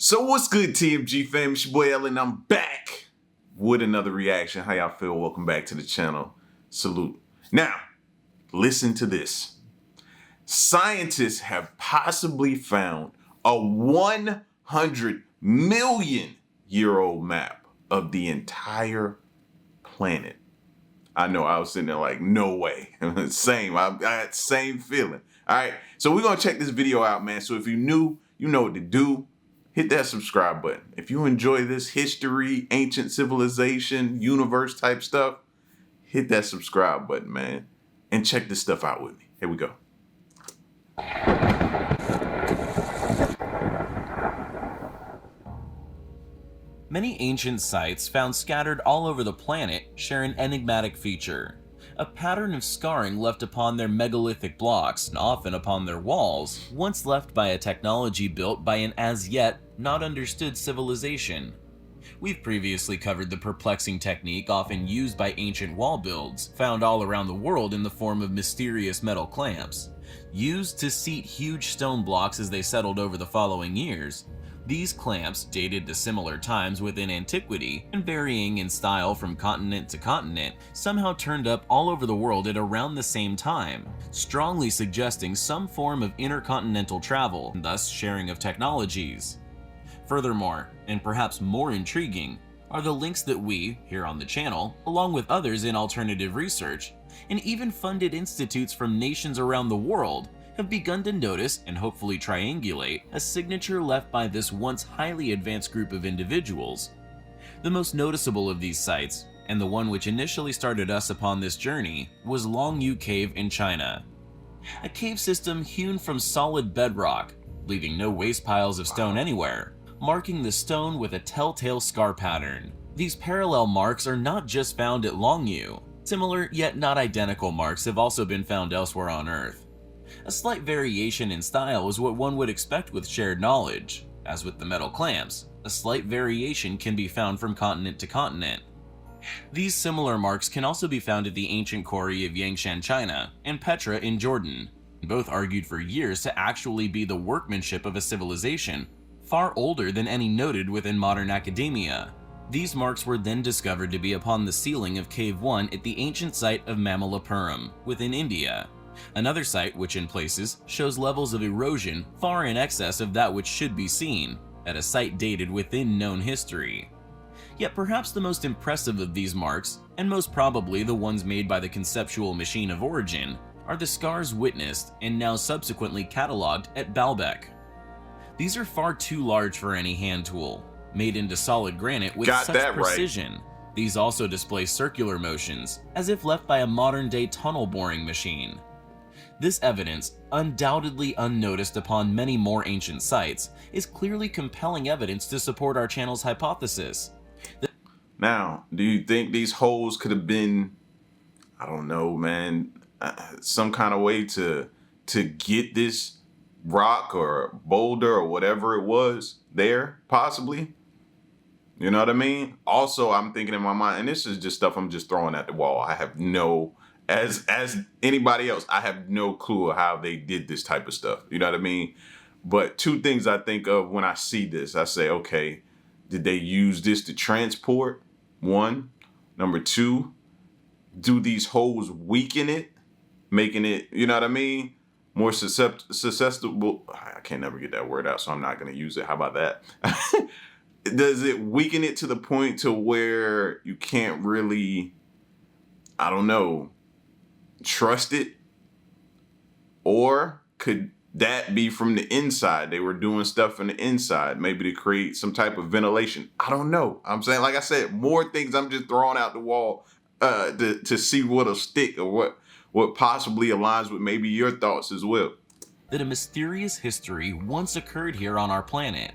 So what's good, TMG fam? It's your boy Ellen. I'm back with another reaction. How y'all feel? Welcome back to the channel. Salute. Now, listen to this. Scientists have possibly found a 100 million year old map of the entire planet. I know, I was sitting there like, no way. Same, I had the same feeling. All right, so we're gonna check this video out, man. So if you're new, you know what to do. Hit that subscribe button. If you enjoy this history, ancient civilization, universe type stuff, hit that subscribe button, man. And check this stuff out with me. Here we go. Many ancient sites found scattered all over the planet share an enigmatic feature. A pattern of scarring left upon their megalithic blocks, and often upon their walls, once left by a technology built by an as yet not understood civilization. We've previously covered the perplexing technique often used by ancient wall builds, found all around the world in the form of mysterious metal clamps. Used to seat huge stone blocks as they settled over the following years, these clamps, dated to similar times within antiquity and varying in style from continent to continent, somehow turned up all over the world at around the same time, strongly suggesting some form of intercontinental travel and thus sharing of technologies. Furthermore, and perhaps more intriguing, are the links that we, here on the channel, along with others in alternative research, and even funded institutes from nations around the world, have begun to notice and hopefully triangulate a signature left by this once highly advanced group of individuals. The most noticeable of these sites, and the one which initially started us upon this journey, was Longyu Cave in China. A cave system hewn from solid bedrock, leaving no waste piles of stone anywhere, marking the stone with a telltale scar pattern. These parallel marks are not just found at Longyu. Similar yet not identical marks have also been found elsewhere on Earth. A slight variation in style is what one would expect with shared knowledge. As with the metal clamps, a slight variation can be found from continent to continent. These similar marks can also be found at the ancient quarry of Yangshan, China, and Petra in Jordan, both argued for years to actually be the workmanship of a civilization far older than any noted within modern academia. These marks were then discovered to be upon the ceiling of Cave 1 at the ancient site of Mamallapuram, within India. Another site which in places shows levels of erosion far in excess of that which should be seen, at a site dated within known history. Yet perhaps the most impressive of these marks, and most probably the ones made by the conceptual machine of origin, are the scars witnessed and now subsequently catalogued at Baalbek. These are far too large for any hand tool, made into solid granite with such precision. Right. These also display circular motions, as if left by a modern-day tunnel boring machine. This evidence, undoubtedly unnoticed upon many more ancient sites, is clearly compelling evidence to support our channel's hypothesis. Now, do you think these holes could have been, I don't know, man, some kind of way to get this rock or boulder or whatever it was there, possibly? You know what I mean? Also, I'm thinking in my mind, and this is just stuff I'm just throwing at the wall. I have no, as anybody else, I have no clue how they did this type of stuff. You know what I mean? But two things I think of when I see this, I say, okay, did they use this to transport? One. Number two, do these holes weaken it, making it, you know what I mean, more susceptible? I can't never get that word out, so I'm not going to use it. How about that? Does it weaken it to the point to where you can't really, I don't know, trust it? Or could that be from the inside? They were doing stuff from the inside, maybe to create some type of ventilation. I don't know. I'm saying, like I said, more things I'm just throwing out the wall to see what'll stick or what possibly aligns with maybe your thoughts as well. That a mysterious history once occurred here on our planet,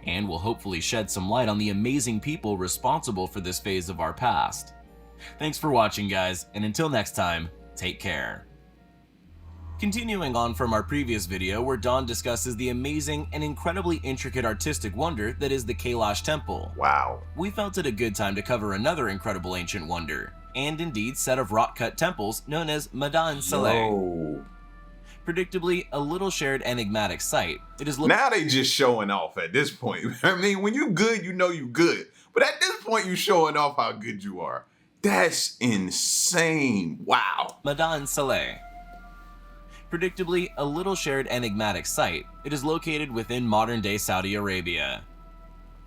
and will hopefully shed some light on the amazing people responsible for this phase of our past. Thanks for watching, guys, and until next time, take care. Continuing on from our previous video where Don discusses the amazing and incredibly intricate artistic wonder that is the Kailash Temple. Wow. We felt it a good time to cover another incredible ancient wonder, and indeed set of rock-cut temples known as Madan Saleh. Predictably, a little shared enigmatic site, it is Now they just showing off at this point. I mean, when you good, you know you good. But at this point, you showing off how good you are. That's insane. Wow. Madan Saleh. Predictably, a little shared enigmatic site, it is located within modern-day Saudi Arabia.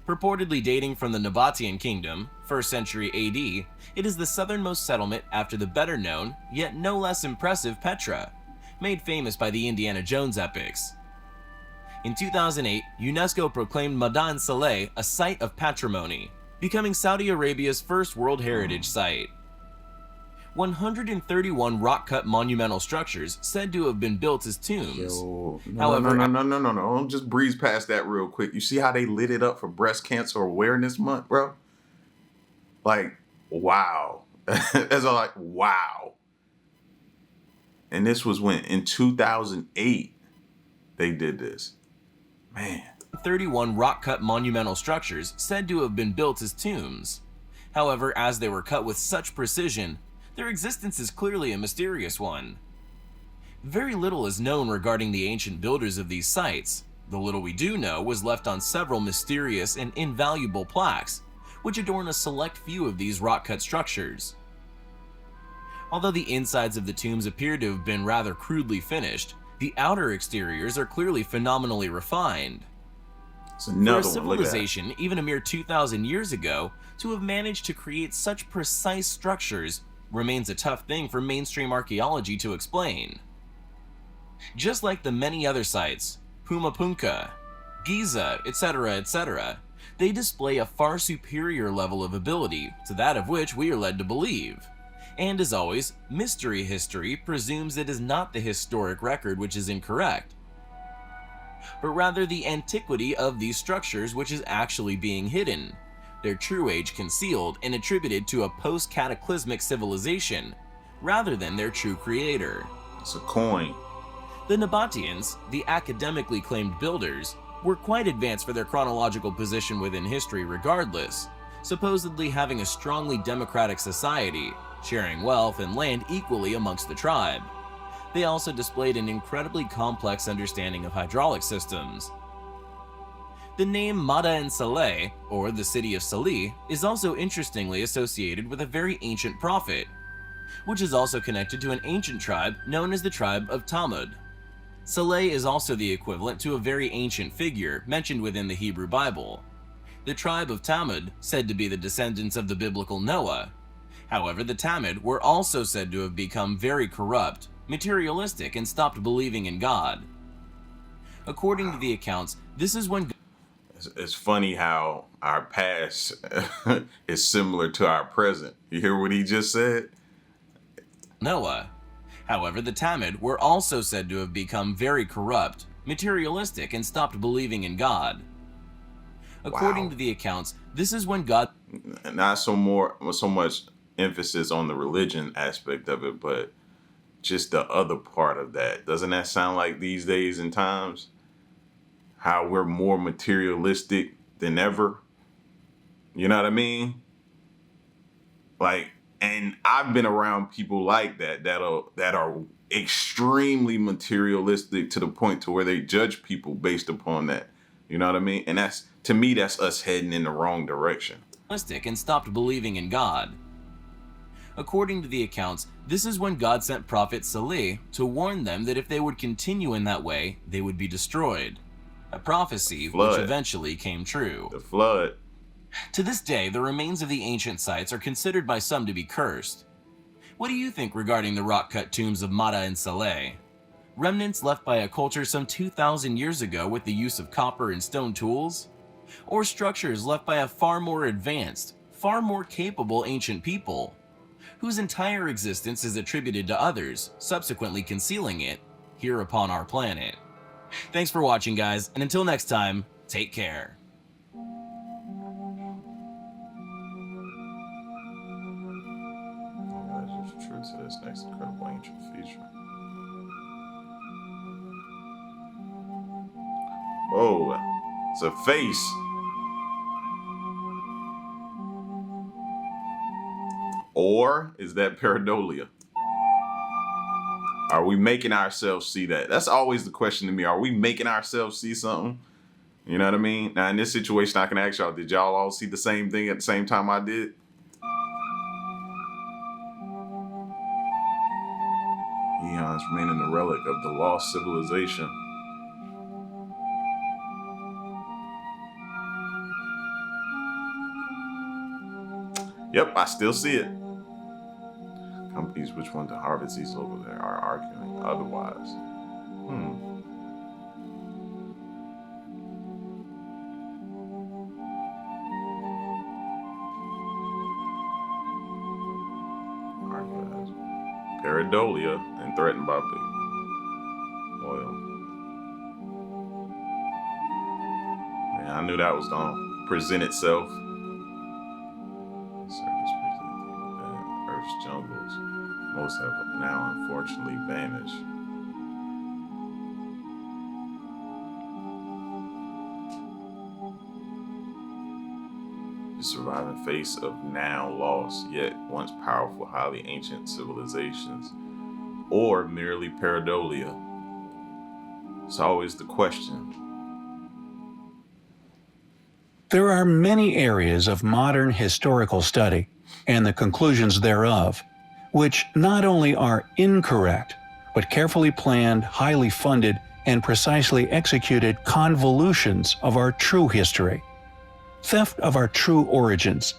Purportedly dating from the Nabatean Kingdom, 1st century AD, it is the southernmost settlement after the better-known, yet no less impressive Petra, made famous by the Indiana Jones epics. In 2008, UNESCO proclaimed Madan Saleh a Site of Patrimony, becoming Saudi Arabia's first World Heritage Site. 131 rock-cut monumental structures said to have been built as tombs. No, Don't just breeze past that real quick. You see how they lit it up for Breast Cancer Awareness Month, bro? Like, wow. That's all like, wow. And this was when, in 2008, they did this. Man. 31 rock-cut monumental structures said to have been built as tombs. However, as they were cut with such precision, their existence is clearly a mysterious one. Very little is known regarding the ancient builders of these sites. The little we do know was left on several mysterious and invaluable plaques, which adorn a select few of these rock-cut structures. Although the insides of the tombs appear to have been rather crudely finished, the outer exteriors are clearly phenomenally refined. It's another For a one. Look at that. civilization, even a mere 2,000 years ago, to have managed to create such precise structures remains a tough thing for mainstream archaeology to explain. Just like the many other sites, Pumapunka, Giza, etc., they display a far superior level of ability to that of which we are led to believe. And as always, mystery history presumes it is not the historic record which is incorrect, but rather the antiquity of these structures which is actually being hidden, their true age concealed and attributed to a post-cataclysmic civilization, rather than their true creator. It's a coin. The Nabateans, the academically claimed builders, were quite advanced for their chronological position within history regardless, supposedly having a strongly democratic society, sharing wealth and land equally amongst the tribe. They also displayed an incredibly complex understanding of hydraulic systems. The name Madain Saleh, or the city of Salih, is also interestingly associated with a very ancient prophet, which is also connected to an ancient tribe known as the tribe of Tamud. Saleh is also the equivalent to a very ancient figure mentioned within the Hebrew Bible. The tribe of Tamud, said to be the descendants of the biblical Noah. However, the Tamud were also said to have become very corrupt, materialistic, and stopped believing in God. According to the accounts, this is when It's funny how our past is similar to our present. You hear what he just said? Noah. However, the Tamud were also said to have become very corrupt, materialistic, and stopped believing in God. According to the accounts, this is when God... Not so much emphasis on the religion aspect of it, but just the other part of that. Doesn't that sound like these days and times? How we're more materialistic than ever? You know what I mean? Like, and I've been around people like that are extremely materialistic to the point to where they judge people based upon that. You know what I mean? And that's, to me, that's us heading in the wrong direction. And stopped believing in God. According to the accounts, this is when God sent Prophet Salih to warn them that if they would continue in that way, they would be destroyed. A prophecy which eventually came true. The flood. To this day, the remains of the ancient sites are considered by some to be cursed. What do you think regarding the rock-cut tombs of Mada and Saleh? Remnants left by a culture some 2,000 years ago with the use of copper and stone tools? Or structures left by a far more advanced, far more capable ancient people, whose entire existence is attributed to others, subsequently concealing it here upon our planet? Thanks for watching, guys, and until next time, take care. That's just true to this next incredible ancient feature. Oh, it's a face. Or is that pareidolia? Are we making ourselves see that? That's always the question to me. Are we making ourselves see something? You know what I mean? Now, in this situation, I can ask y'all, did y'all all see the same thing at the same time I did? Eons remaining a relic of the lost civilization. Yep, I still see it. Companies which want to harvest these over there are arguing otherwise. Pareidolia and threatened by big oil. Man, I knew that was gonna present itself. Earth's jungles, most have now unfortunately vanished. The surviving face of now lost, yet once powerful, highly ancient civilizations, or merely pareidolia. It's always the question. There are many areas of modern historical study, and the conclusions thereof, which not only are incorrect, but carefully planned, highly funded, and precisely executed convolutions of our true history. Theft of our true origins,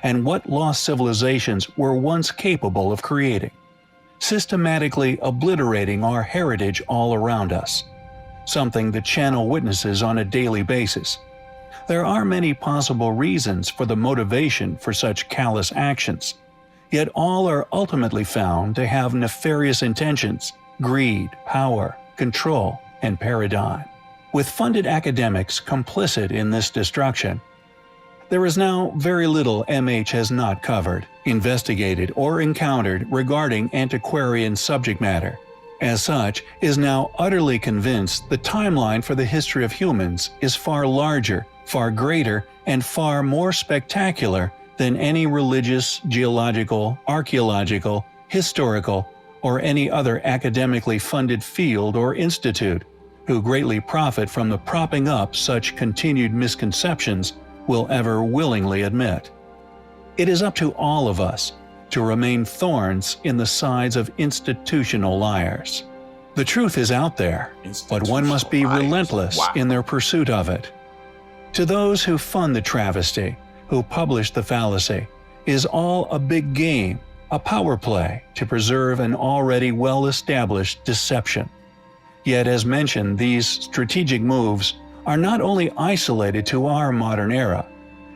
and what lost civilizations were once capable of creating, systematically obliterating our heritage all around us, something the channel witnesses on a daily basis. There are many possible reasons for the motivation for such callous actions, yet all are ultimately found to have nefarious intentions, greed, power, control, and paradigm. With funded academics complicit in this destruction, there is now very little MH has not covered, investigated, or encountered regarding antiquarian subject matter. As such, is now utterly convinced the timeline for the history of humans is far larger, far greater, and far more spectacular than any religious, geological, archaeological, historical, or any other academically funded field or institute, who greatly profit from the propping up such continued misconceptions will ever willingly admit. It is up to all of us to remain thorns in the sides of institutional liars. The truth is out there, but one must be relentless in their pursuit of it. To those who fund the travesty, who publish the fallacy, is all a big game, a power play to preserve an already well-established deception. Yet as mentioned, these strategic moves are not only isolated to our modern era.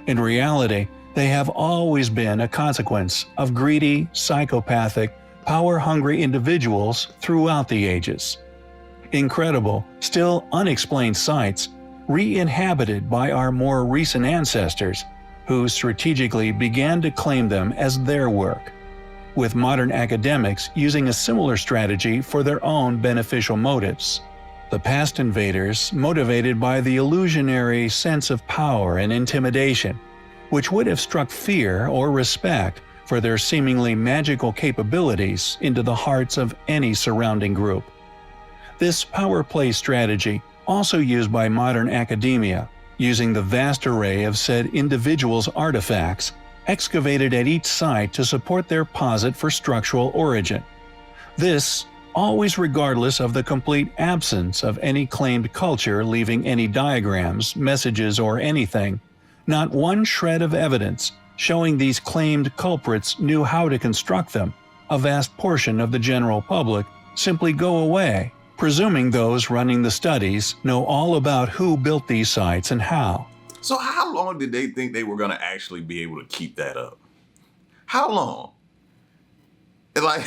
In reality, they have always been a consequence of greedy, psychopathic, power-hungry individuals throughout the ages. Incredible, still unexplained sites re-inhabited by our more recent ancestors, who strategically began to claim them as their work, with modern academics using a similar strategy for their own beneficial motives. The past invaders, motivated by the illusionary sense of power and intimidation, which would have struck fear or respect for their seemingly magical capabilities into the hearts of any surrounding group. This power play strategy, also used by modern academia, using the vast array of said individuals' artifacts, excavated at each site to support their posit for structural origin. This, always regardless of the complete absence of any claimed culture leaving any diagrams, messages, or anything, not one shred of evidence showing these claimed culprits knew how to construct them, a vast portion of the general public simply go away, presuming those running the studies know all about who built these sites and how. So how long did they think they were going to actually be able to keep that up? How long? Like,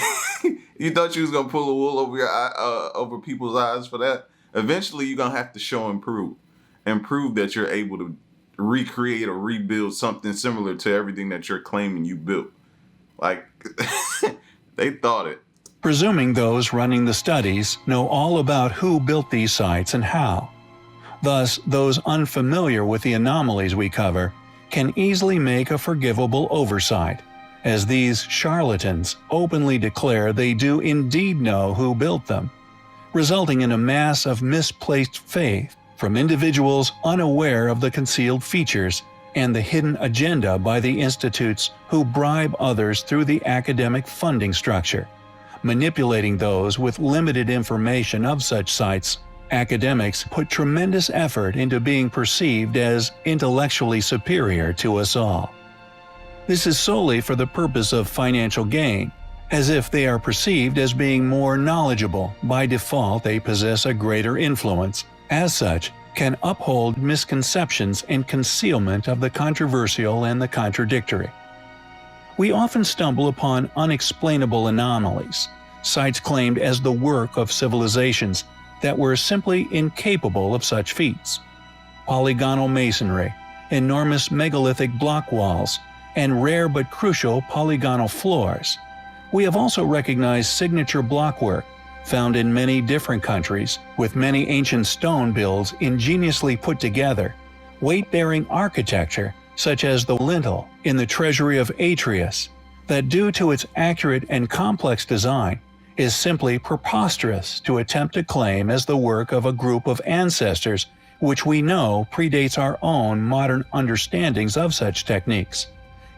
you thought you was going to pull the wool over your eye, over people's eyes for that? Eventually, you're going to have to show and prove that you're able to recreate or rebuild something similar to everything that you're claiming you built. Like, they thought it. Presuming those running the studies know all about who built these sites and how. Thus, those unfamiliar with the anomalies we cover can easily make a forgivable oversight, as these charlatans openly declare they do indeed know who built them, resulting in a mass of misplaced faith from individuals unaware of the concealed features and the hidden agenda by the institutes who bribe others through the academic funding structure, manipulating those with limited information of such sites. Academics put tremendous effort into being perceived as intellectually superior to us all. This is solely for the purpose of financial gain, as if they are perceived as being more knowledgeable. By default, they possess a greater influence. As such, can uphold misconceptions and concealment of the controversial and the contradictory. We often stumble upon unexplainable anomalies, sites claimed as the work of civilizations that were simply incapable of such feats. Polygonal masonry, enormous megalithic block walls, and rare but crucial polygonal floors. We have also recognized signature blockwork, found in many different countries, with many ancient stone builds ingeniously put together, weight-bearing architecture such as the lintel in the treasury of Atreus, that due to its accurate and complex design, is simply preposterous to attempt to claim as the work of a group of ancestors which we know predates our own modern understandings of such techniques.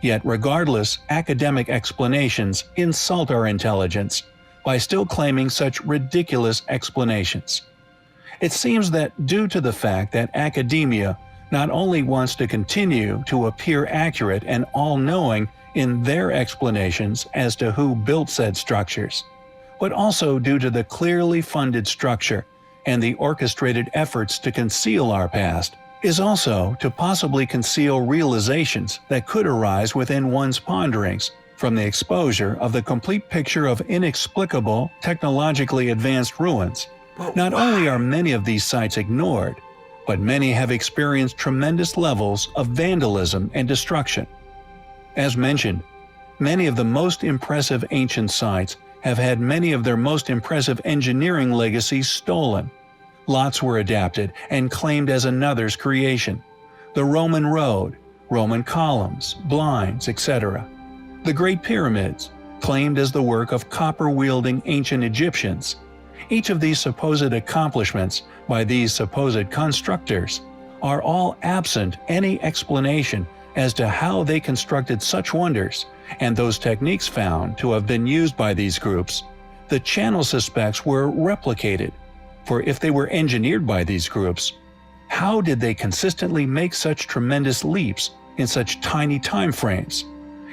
Yet regardless, academic explanations insult our intelligence by still claiming such ridiculous explanations. It seems that due to the fact that academia not only wants to continue to appear accurate and all-knowing in their explanations as to who built said structures, but also due to the clearly funded structure and the orchestrated efforts to conceal our past, is also to possibly conceal realizations that could arise within one's ponderings from the exposure of the complete picture of inexplicable, technologically advanced ruins. Not only are many of these sites ignored, but many have experienced tremendous levels of vandalism and destruction. As mentioned, many of the most impressive ancient sites have had many of their most impressive engineering legacies stolen. Lots were adapted and claimed as another's creation. The Roman road, Roman columns, blinds, etc. The Great Pyramids, claimed as the work of copper-wielding ancient Egyptians. Each of these supposed accomplishments by these supposed constructors are all absent any explanation as to how they constructed such wonders, and those techniques found to have been used by these groups, the channel suspects were replicated. For if they were engineered by these groups, how did they consistently make such tremendous leaps in such tiny time frames?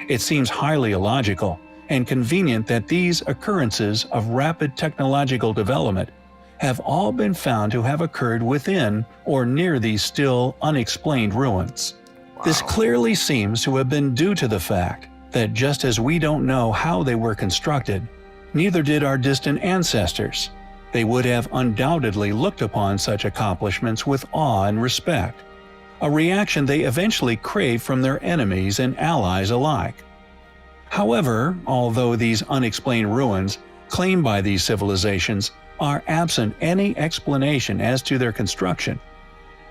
It seems highly illogical and convenient that these occurrences of rapid technological development have all been found to have occurred within or near these still unexplained ruins. This clearly seems to have been due to the fact that just as we don't know how they were constructed, neither did our distant ancestors. They would have undoubtedly looked upon such accomplishments with awe and respect, a reaction they eventually craved from their enemies and allies alike. However, although these unexplained ruins claimed by these civilizations are absent any explanation as to their construction,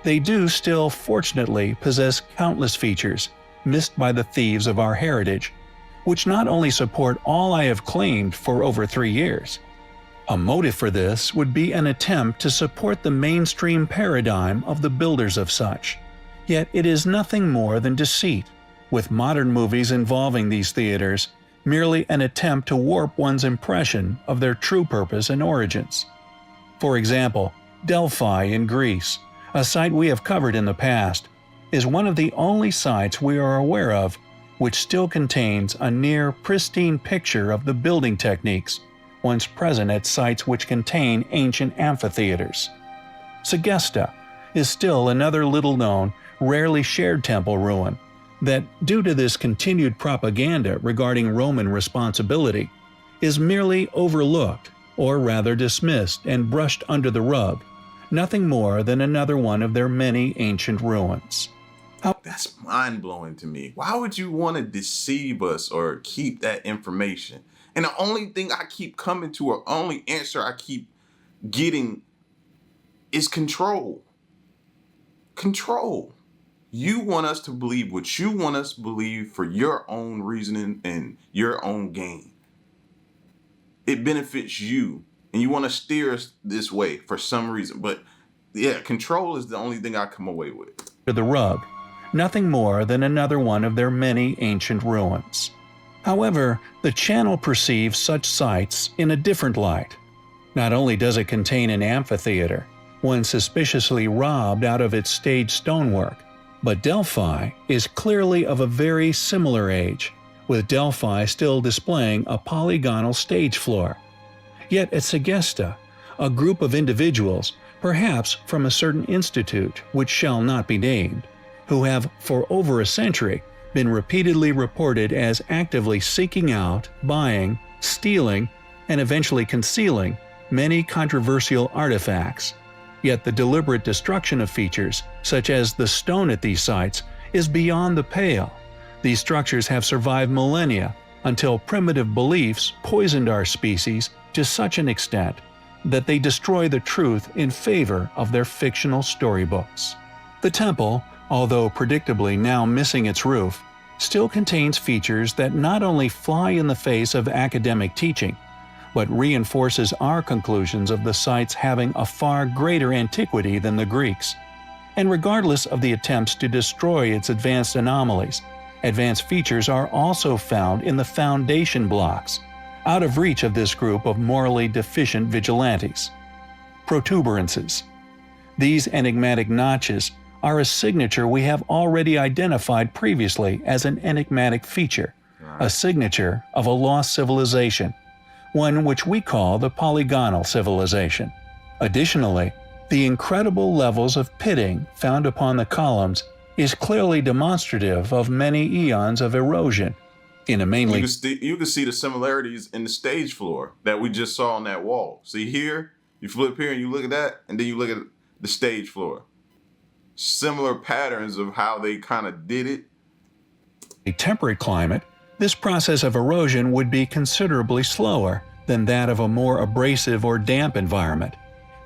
they do still fortunately possess countless features missed by the thieves of our heritage, which not only support all I have claimed for over 3 years. A motive for this would be an attempt to support the mainstream paradigm of the builders of such. Yet it is nothing more than deceit, with modern movies involving these theaters merely an attempt to warp one's impression of their true purpose and origins. For example, Delphi in Greece, a site we have covered in the past, is one of the only sites we are aware of which still contains a near pristine picture of the building techniques once present at sites which contain ancient amphitheaters. Segesta is still another little-known, rarely shared temple ruin that, due to this continued propaganda regarding Roman responsibility, is merely overlooked, or rather dismissed and brushed under the rug, nothing more than another one of their many ancient ruins. That's mind-blowing to me. Why would you want to deceive us or keep that information? And the only thing I keep coming to, or only answer I keep getting, is control. Control. You want us to believe what you want us to believe for your own reasoning and your own gain. It benefits you, and you want to steer us this way for some reason. But yeah, control is the only thing I come away with. To the rug, nothing more than another one of their many ancient ruins. However, the channel perceives such sites in a different light. Not only does it contain an amphitheater, one suspiciously robbed out of its stage stonework, but Delphi is clearly of a very similar age, with Delphi still displaying a polygonal stage floor. Yet at Segesta, a group of individuals, perhaps from a certain institute which shall not be named, who have for over a century been repeatedly reported as actively seeking out, buying, stealing, and eventually concealing many controversial artifacts. Yet the deliberate destruction of features, such as the stone at these sites, is beyond the pale. These structures have survived millennia until primitive beliefs poisoned our species to such an extent that they destroy the truth in favor of their fictional storybooks. The temple, although predictably now missing its roof, still contains features that not only fly in the face of academic teaching, but reinforces our conclusions of the sites having a far greater antiquity than the Greeks. And regardless of the attempts to destroy its advanced anomalies, advanced features are also found in the foundation blocks, out of reach of this group of morally deficient vigilantes. Protuberances. These enigmatic notches are a signature we have already identified previously as an enigmatic feature, a signature of a lost civilization, one which we call the polygonal civilization. Additionally, the incredible levels of pitting found upon the columns is clearly demonstrative of many eons of erosion. In a mainly You can see the similarities in the stage floor that we just saw on that wall. See here, you flip here and you look at that, and then you look at the stage floor. Similar patterns of how they kind of did it. a temperate climate, this process of erosion would be considerably slower than that of a more abrasive or damp environment,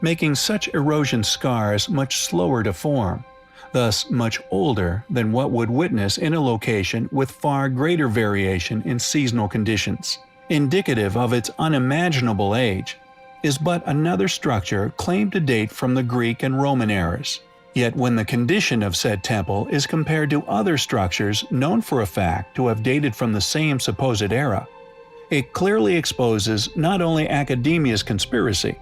making such erosion scars much slower to form, thus much older than what would witness in a location with far greater variation in seasonal conditions. Indicative of its unimaginable age is but another structure claimed to date from the Greek and Roman eras. Yet when the condition of said temple is compared to other structures known for a fact to have dated from the same supposed era, it clearly exposes not only academia's conspiracy,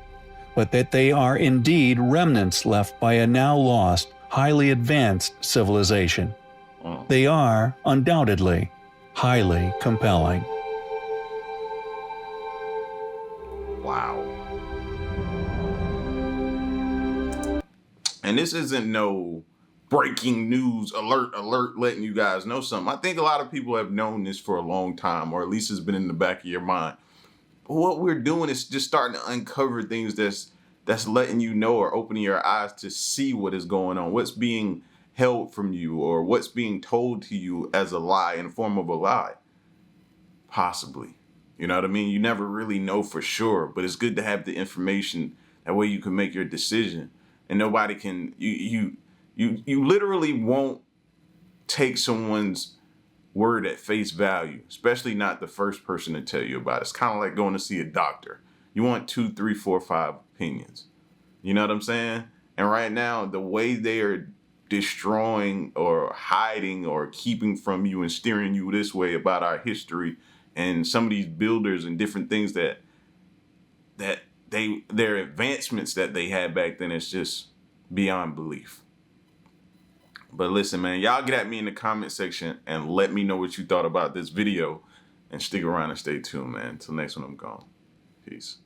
but that they are indeed remnants left by a now lost, highly advanced civilization. They are, undoubtedly, highly compelling. Wow. And this isn't no breaking news alert letting you guys know something. I think a lot of people have known this for a long time, or at least it's been in the back of your mind. But what we're doing is just starting to uncover things that's letting you know or opening your eyes to see what is going on, what's being held from you, or what's being told to you as a lie in the form of a lie. Possibly. You know what I mean? You never really know for sure, but it's good to have the information. That way you can make your decision. And nobody can, you literally won't take someone's word at face value, especially not the first person to tell you about it. It's kind of like going to see a doctor. You want 2, 3, 4, 5 opinions. You know what I'm saying? And right now, the way they are destroying or hiding or keeping from you and steering you this way about our history and some of these builders and different things that their advancements that they had back then is just beyond belief. But listen, man, y'all get at me in the comment section and let me know what you thought about this video, and stick around and stay tuned, man. Until next one, I'm gone. Peace.